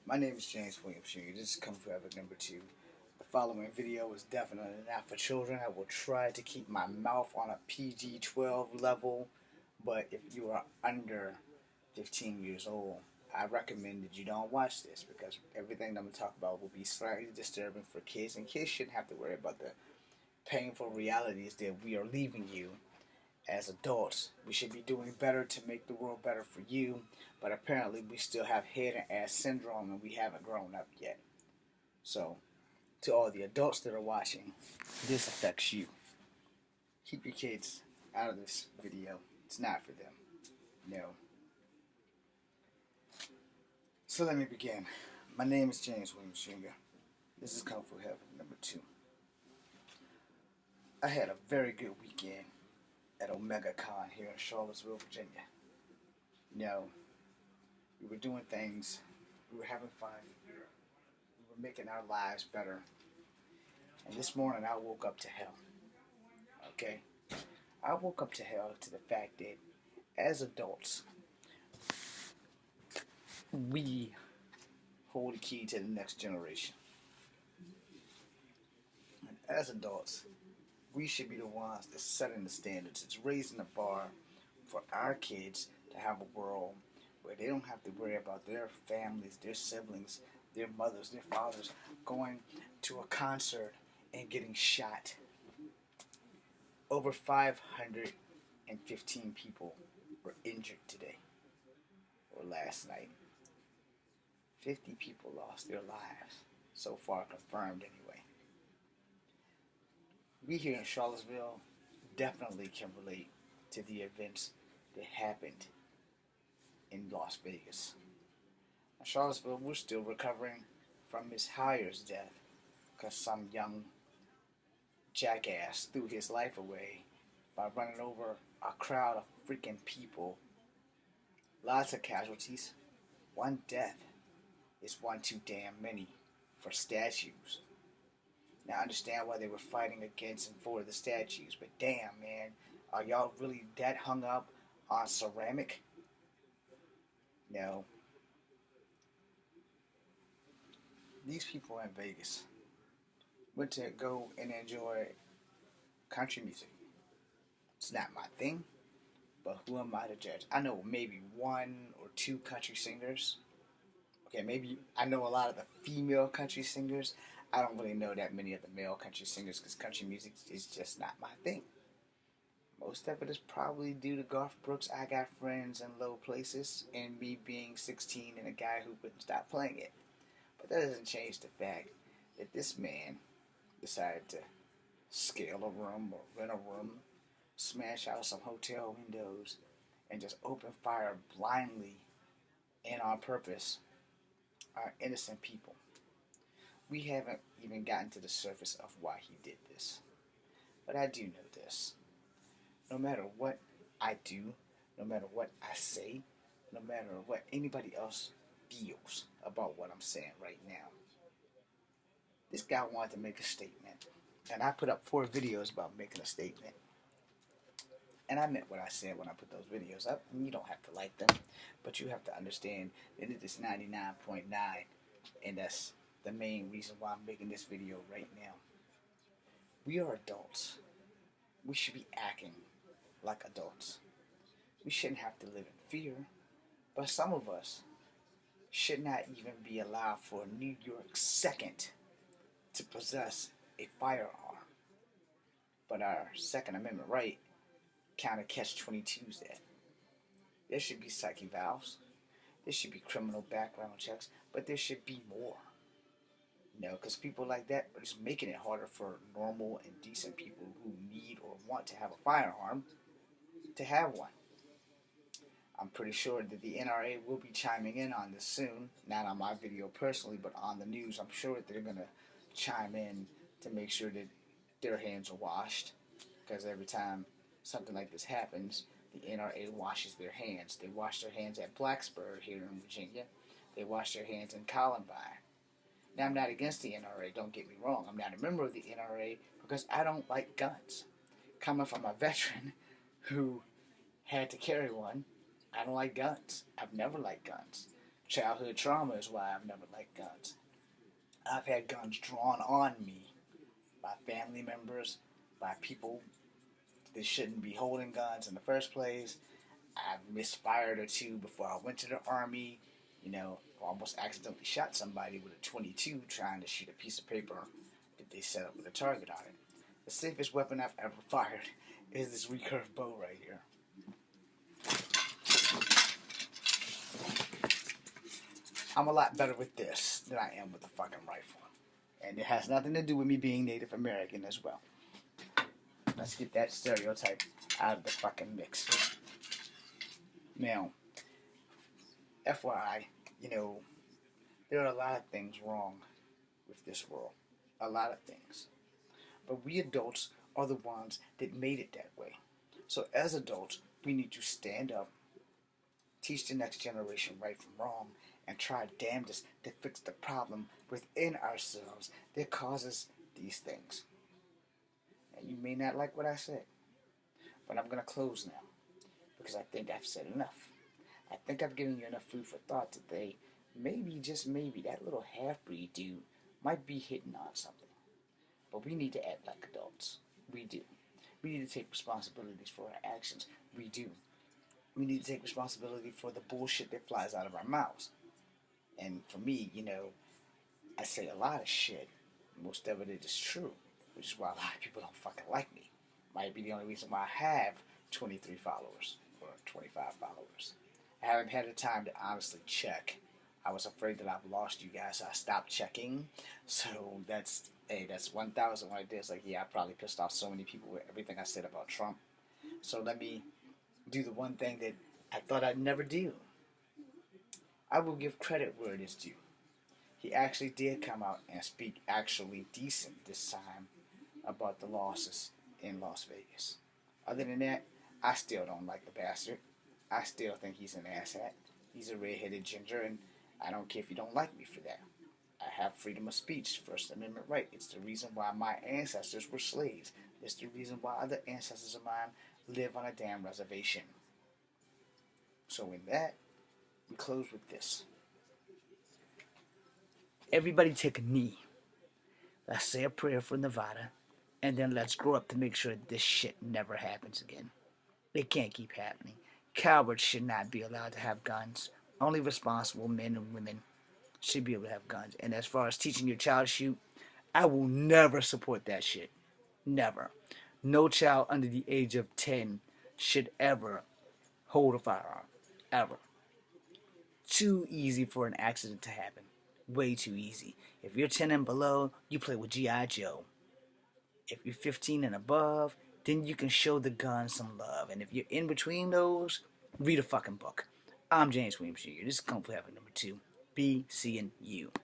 My name is James Williams Jr. This is Come Forever #2. The following video is definitely not for children. I will try to keep my mouth on a pg12 level, but if you are under 15 years old, I recommend that you don't watch this because everything that I'm going to talk about will be slightly disturbing for kids, and kids shouldn't have to worry about the painful realities that we are leaving you. As adults, we should be doing better to make the world better for you, but apparently we still have head and ass syndrome and we haven't grown up yet. So, to all the adults that are watching, this affects you. Keep your kids out of this video. It's not for them. No. So let me begin. My name is James Williams Jr. This is Kung Fu Heaven #2. I had a very good weekend at Omega Con here in Charlottesville, Virginia. We were doing things, we were having fun, we were making our lives better. And this morning I woke up to hell. Okay? I woke up to hell to the fact that as adults, we hold the key to the next generation. And as adults, we should be the ones that's setting the standards. It's raising the bar for our kids to have a world where they don't have to worry about their families, their siblings, their mothers, their fathers going to a concert and getting shot. Over 515 people were injured today or last night. 50 people lost their lives, so far confirmed anyway. We here in Charlottesville definitely can relate to the events that happened in Las Vegas. In Charlottesville, we're still recovering from Miss Hyer's death because some young jackass threw his life away by running over a crowd of freaking people. Lots of casualties. One death is one too damn many for statues. Now I understand why they were fighting against and for the statues, but damn, man, are y'all really that hung up on ceramic? No. These people in Vegas went to go and enjoy country music. It's not my thing, but who am I to judge? I know maybe one or two country singers. Okay, maybe I know a lot of the female country singers. I don't really know that many of the male country singers because country music is just not my thing. Most of it is probably due to Garth Brooks' I Got Friends in Low Places and me being 16 and a guy who wouldn't stop playing it. But that doesn't change the fact that this man decided to scale a room or rent a room, smash out some hotel windows, and just open fire blindly and on purpose on innocent people. We haven't even gotten to the surface of why he did this. But I do know this. No matter what I do, no matter what I say, no matter what anybody else feels about what I'm saying right now, this guy wanted to make a statement. And I put up 4 videos about making a statement. And I meant what I said when I put those videos up. And you don't have to like them, but you have to understand that it is 99.9, and that's the main reason why I'm making this video right now. We are adults. We should be acting like adults. We shouldn't have to live in fear, but some of us should not even be allowed for a New York second to possess a firearm. But our Second Amendment right kind of catch-22s that. There should be psych evals. There should be criminal background checks, but there should be more. Because people like that are just making it harder for normal and decent people who need or want to have a firearm to have one. I'm pretty sure that the NRA will be chiming in on this soon. Not on my video personally, but on the news. I'm sure that they're going to chime in to make sure that their hands are washed. Because every time something like this happens, the NRA washes their hands. They wash their hands at Blacksburg here in Virginia. They wash their hands in Columbine. Now, I'm not against the NRA, don't get me wrong. I'm not a member of the NRA because I don't like guns. Coming from a veteran who had to carry one, I don't like guns. I've never liked guns. childhood trauma is why I've never liked guns. I've had guns drawn on me by family members, by people that shouldn't be holding guns in the first place. I've misfired or two before I went to the army. You know, almost accidentally shot somebody with a 22 trying to shoot a piece of paper that they set up with a target on it. The safest weapon I've ever fired is this recurve bow right here. I'm a lot better with this than I am with the fucking rifle. And it has nothing to do with me being Native American as well. Let's get that stereotype out of the fucking mix. Now, FYI, you know, there are a lot of things wrong with this world. A lot of things. But we adults are the ones that made it that way. So as adults, we need to stand up, teach the next generation right from wrong, and try damnedest to fix the problem within ourselves that causes these things. And you may not like what I said, but I'm going to close now because I think I've said enough. I think I've given you enough food for thought today. Maybe, just maybe, that little half-breed dude might be hitting on something. But we need to act like adults. We do. We need to take responsibilities for our actions. We do. We need to take responsibility for the bullshit that flies out of our mouths. And for me, you know, I say a lot of shit. Most of it is true, which is why a lot of people don't fucking like me. Might be the only reason why I have 23 followers or 25 followers. I haven't had the time to honestly check. I was afraid that I've lost you guys, so I stopped checking. So that's 1,000 right there. It's like, yeah, I probably pissed off so many people with everything I said about Trump. So let me do the one thing that I thought I'd never do. I will give credit where it is due. He actually did come out and speak actually decent this time about the losses in Las Vegas. Other than that, I still don't like the bastard. I still think he's an asshat. He's a red-headed ginger, and I don't care if you don't like me for that. I have freedom of speech, First Amendment right. It's the reason why my ancestors were slaves. It's the reason why other ancestors of mine live on a damn reservation. So in that, we close with this. Everybody take a knee. Let's say a prayer for Nevada, and then let's grow up to make sure this shit never happens again. It can't keep happening. Cowards should not be allowed to have guns. Only responsible men and women should be able to have guns. And as far as teaching your child to shoot, I will never support that shit. Never. No child under the age of 10 should ever hold a firearm. Ever. Too easy for an accident to happen. Way too easy. If you're 10 and below, you play with G.I. Joe. If you're 15 and above, then you can show the gun some love. And if you're in between those, read a fucking book. I'm James Williams Jr. This is Kung Fu Habit number 2. Be seeing you.